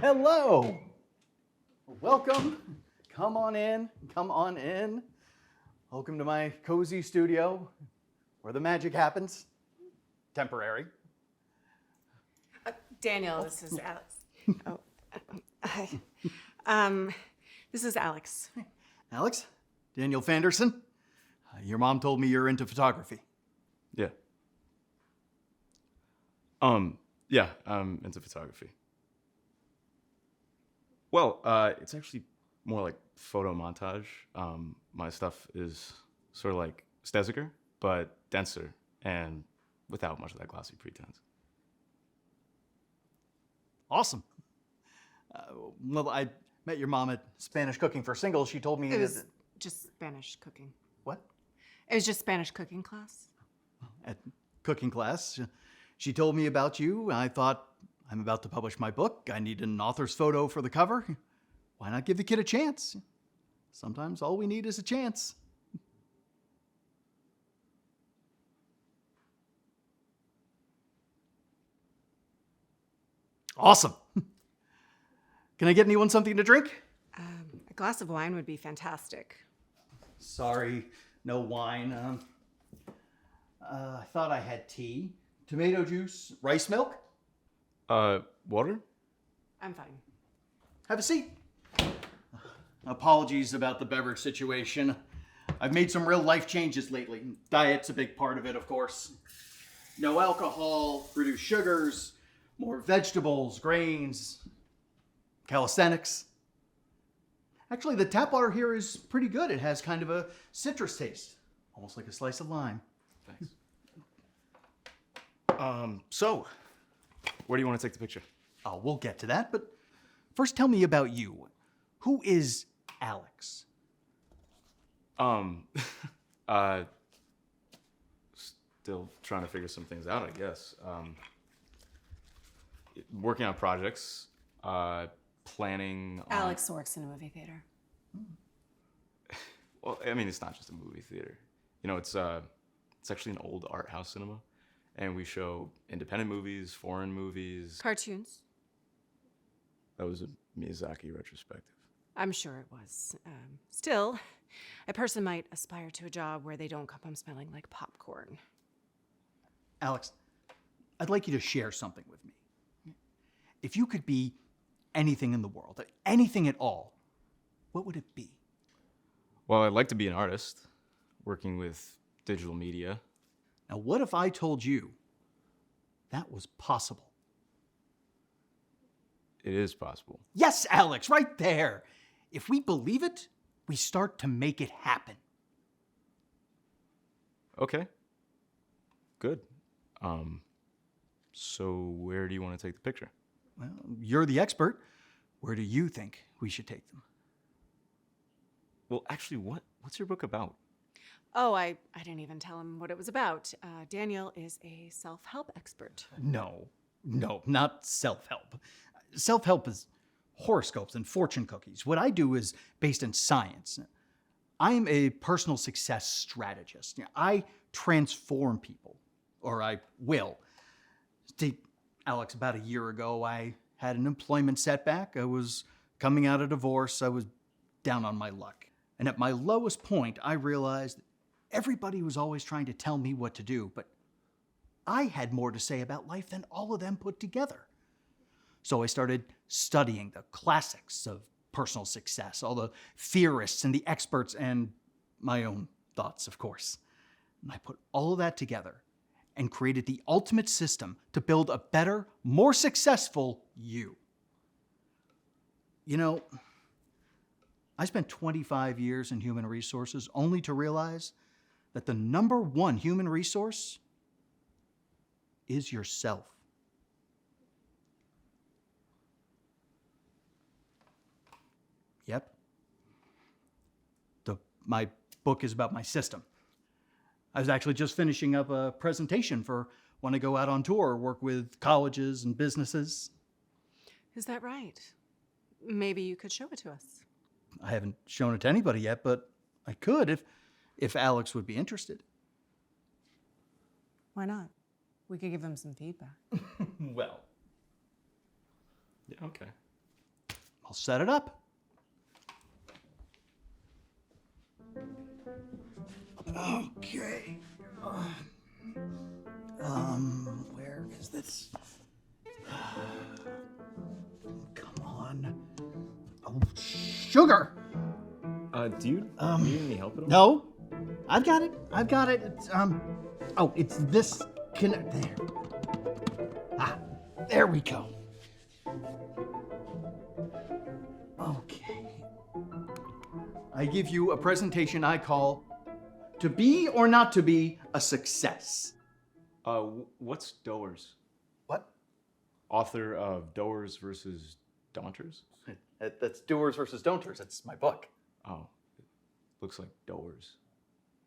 hello. Welcome. Come on in. Come on in. Welcome to my cozy studio where the magic happens. Temporary. Daniel, this is Alex. Oh, hi. This is Alex. Alex? Daniel Fanderson? Your mom told me you're into photography. Yeah. Yeah, I'm into photography. Well, it's actually more like photo montage. My stuff is sort of like Steziger, but denser and without much of that glossy pretense. Awesome. Well, I met your mom at Spanish Cooking for Singles. She told me It was just Spanish cooking. What? It was just Spanish cooking class. At cooking class. She told me about you. I thought, I'm about to publish my book. I need an author's photo for the cover. Why not give the kid a chance? Sometimes all we need is a chance. Awesome. Can I get anyone something to drink? A glass of wine would be fantastic. Sorry, no wine. I thought I had tea, tomato juice, rice milk. Water? I'm fine. Have a seat. Apologies about the beverage situation. I've made some real life changes lately. Diet's a big part of it, of course. No alcohol, reduced sugars, more vegetables, grains, calisthenics. Actually, the tap water here is pretty good. It has kind of a citrus taste, almost like a slice of lime. Thanks. So, where do you want to take the picture? Oh, we'll get to that, but first tell me about you. Who is Alex? Still trying to figure some things out, I guess. Working on projects, planning on... Alex works in a movie theater. Well, I mean, it's not just a movie theater. You know, it's actually an old art house cinema, and we show independent movies, foreign movies. Cartoons. That was a Miyazaki retrospective. I'm sure it was. Still, a person might aspire to a job where they don't come home smelling like popcorn. Alex, I'd like you to share something with me. If you could be anything in the world, anything at all, what would it be? Well, I'd like to be an artist, working with digital media. Now, what if I told you that was possible? It is possible. Yes, Alex, right there. If we believe it, we start to make it happen. Okay. Good. So where do you want to take the picture? Well, you're the expert. Where do you think we should take them? Well, actually, what's your book about? Oh, I didn't even tell him what it was about. Daniel is a self-help expert. No, not self-help. Self-help is horoscopes and fortune cookies. What I do is based in science. I'm a personal success strategist. I transform people, or I will. See, Alex, about a year ago, I had an employment setback. I was coming out of divorce. I was down on my luck. And at my lowest point, I realized that everybody was always trying to tell me what to do, but I had more to say about life than all of them put together. So I started studying the classics of personal success, all the theorists and the experts, and my own thoughts, of course. And I put all of that together and created the ultimate system to build a better, more successful you. You know, I spent 25 years in human resources only to realize that the number one human resource is yourself. Yep. My book is about my system. I was actually just finishing up a presentation for when I go out on tour, work with colleges and businesses. Is that right? Maybe you could show it to us. I haven't shown it to anybody yet, but I could if Alex would be interested. Why not? We could give him some feedback. Well. Yeah, okay. I'll set it up. Okay. Where is this? Come on. Oh, sugar. Do you need any help at all? No, I've got it. It's oh, it's this connect there. Ah, there we go. Okay. I give you a presentation I call "To Be or Not to Be a Success." What's Doers? What? Author of Doers versus Daunters? That's Doers versus Don'ters. That's my book. Oh, it looks like Doers.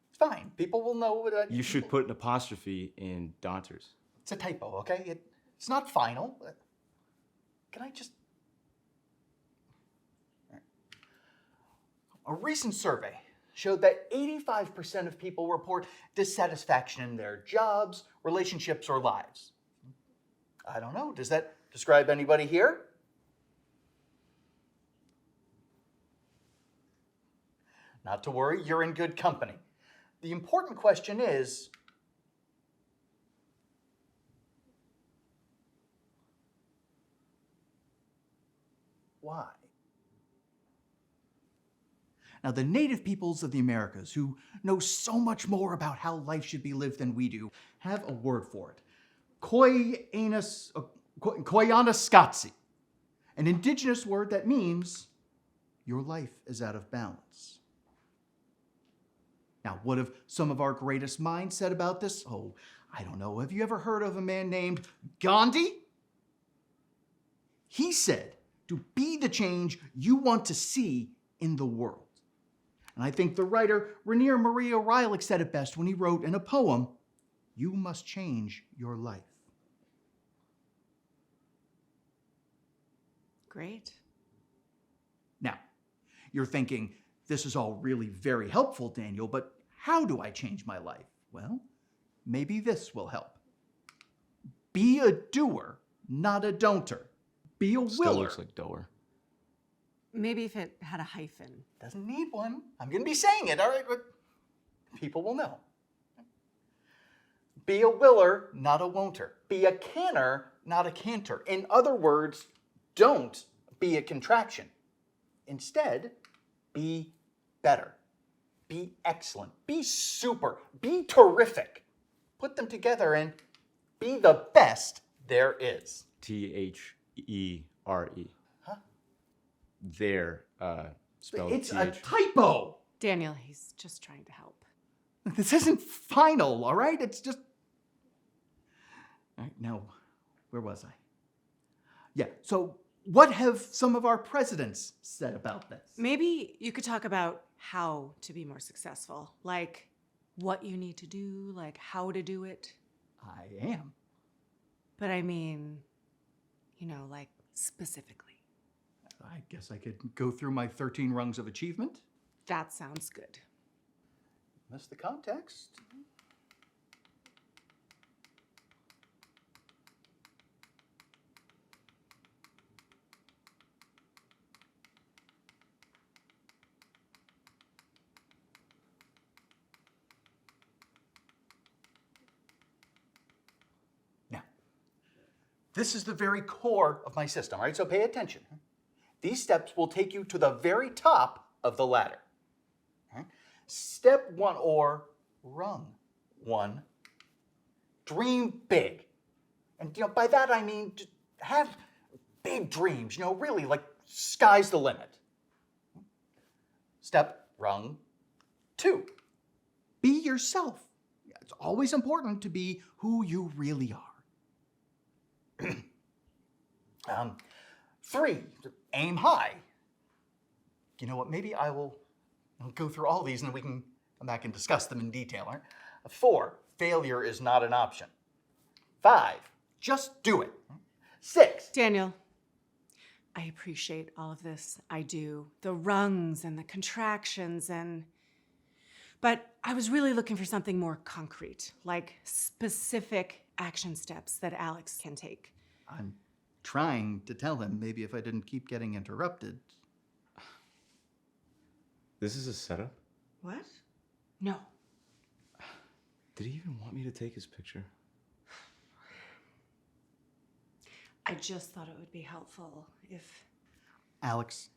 It's fine. People will know what I... You should put an apostrophe in Daunters. It's a typo, okay? It's not final. Can I just... A recent survey showed that 85% of people report dissatisfaction in their jobs, relationships, or lives. I don't know. Does that describe anybody here? Not to worry, you're in good company. The important question is, why? Now, the native peoples of the Americas, who know so much more about how life should be lived than we do, have a word for it. Koyaanisqatsi, an indigenous word that means your life is out of balance. Now, what have some of our greatest minds said about this? Oh, I don't know. Have you ever heard of a man named Gandhi? He said to be the change you want to see in the world. And I think the writer Rainier Maria Riley said it best when he wrote in a poem, "You must change your life." Great. Now, you're thinking, this is all really very helpful, Daniel, but how do I change my life? Well, maybe this will help. Be a doer, not a don'ter. Be a willer. Still looks like Doer. Maybe if it had a hyphen. Doesn't need one. I'm going to be saying it, all right? But people will know. Be a willer, not a won'ter. Be a canner, not a canter. In other words, don't be a contraction. Instead, be better. Be excellent. Be super. Be terrific. Put them together and be the best there is. There. Huh? There, spelled It's TH. a typo. Daniel, he's just trying to help. This isn't final, all right? It's just... All right, now, where was I? Yeah, so what have some of our presidents said about this? Maybe you could talk about how to be more successful, like what you need to do, like how to do it. I am. But I mean, like specifically. I guess I could go through my 13 rungs of achievement. That sounds good. That's the context. Now, this is the very core of my system, all right? So pay attention. These steps will take you to the very top of the ladder. All right? Step one, or rung one, dream big. And by that I mean just have big dreams, really like sky's the limit. Step rung two, be yourself. It's always important to be who you really are. 3, aim high. You know what, maybe I'll go through all these and then we can come back and discuss them in detail. Right? 4, failure is not an option. 5, just do it. 6, Daniel, I appreciate all of this. I do. The rungs and the contractions but I was really looking for something more concrete, like specific action steps that Alex can take. trying to tell him maybe if I didn't keep getting interrupted. This is a setup? What? No. Did he even want me to take his picture? I just thought it would be helpful if... Alex,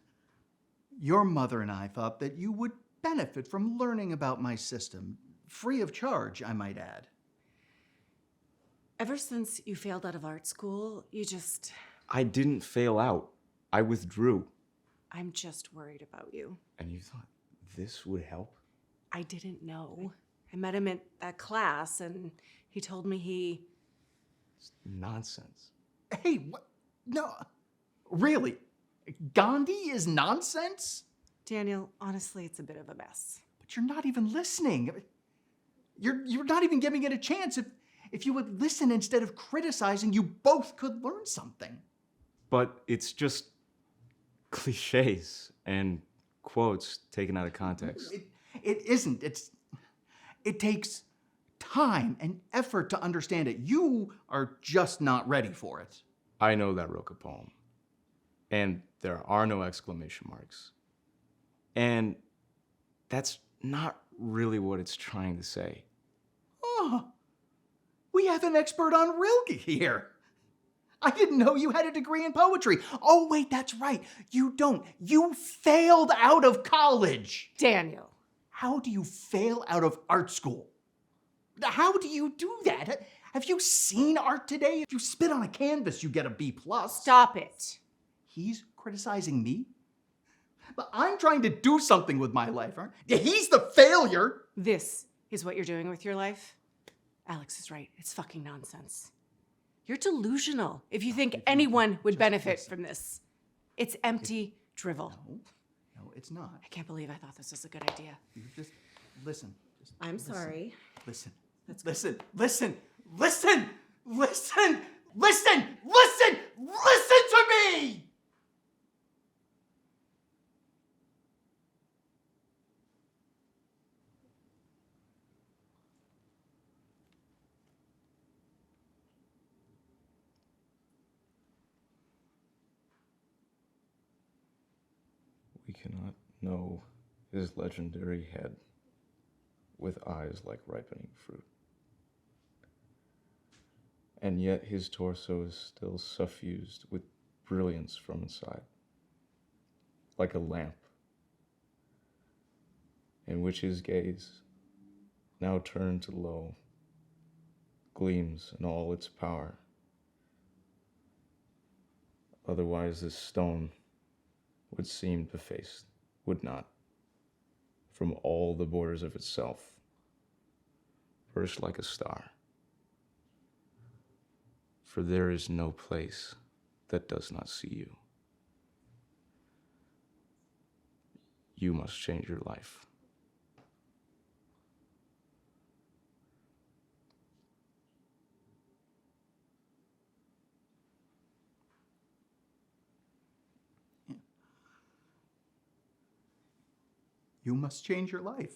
your mother and I thought that you would benefit from learning about my system, free of charge, I might add. Ever since you failed out of art school, you just... I didn't fail out. I withdrew. I'm just worried about you. And you thought this would help? I didn't know. I met him at that class, and he told me he... It's nonsense. Hey, what? No, really? Gandhi is nonsense? Daniel, honestly, it's a bit of a mess. But you're not even listening. You're not even giving it a chance. If you would listen instead of criticizing, you both could learn something. But it's just cliches and quotes taken out of context. It isn't. It takes time and effort to understand it. You are just not ready for it. I know that Roka poem. And there are no exclamation marks. And that's not really what it's trying to say. Oh, we have an expert on Rilke here. I didn't know you had a degree in poetry. Oh, wait, that's right. You don't. You failed out of college. Daniel. How do you fail out of art school? How do you do that? Have you seen art today? If you spit on a canvas, you get a B+. Stop it. He's criticizing me? But I'm trying to do something with my life, aren't I? He's the failure. This is what you're doing with your life? Alex is right. It's fucking nonsense. You're delusional if you think anyone would benefit from this. It's empty drivel. No, it's not. I can't believe I thought this was a good idea. You just listen. I'm sorry. Listen. Listen to me! We cannot know his legendary head with eyes like ripening fruit. And yet his torso is still suffused with brilliance from inside, like a lamp, in which his gaze, now turned to low, gleams in all its power. Otherwise this stone would seem defaced, would not, from all the borders of itself, burst like a star. For there is no place that does not see you. You must change your life. You must change your life.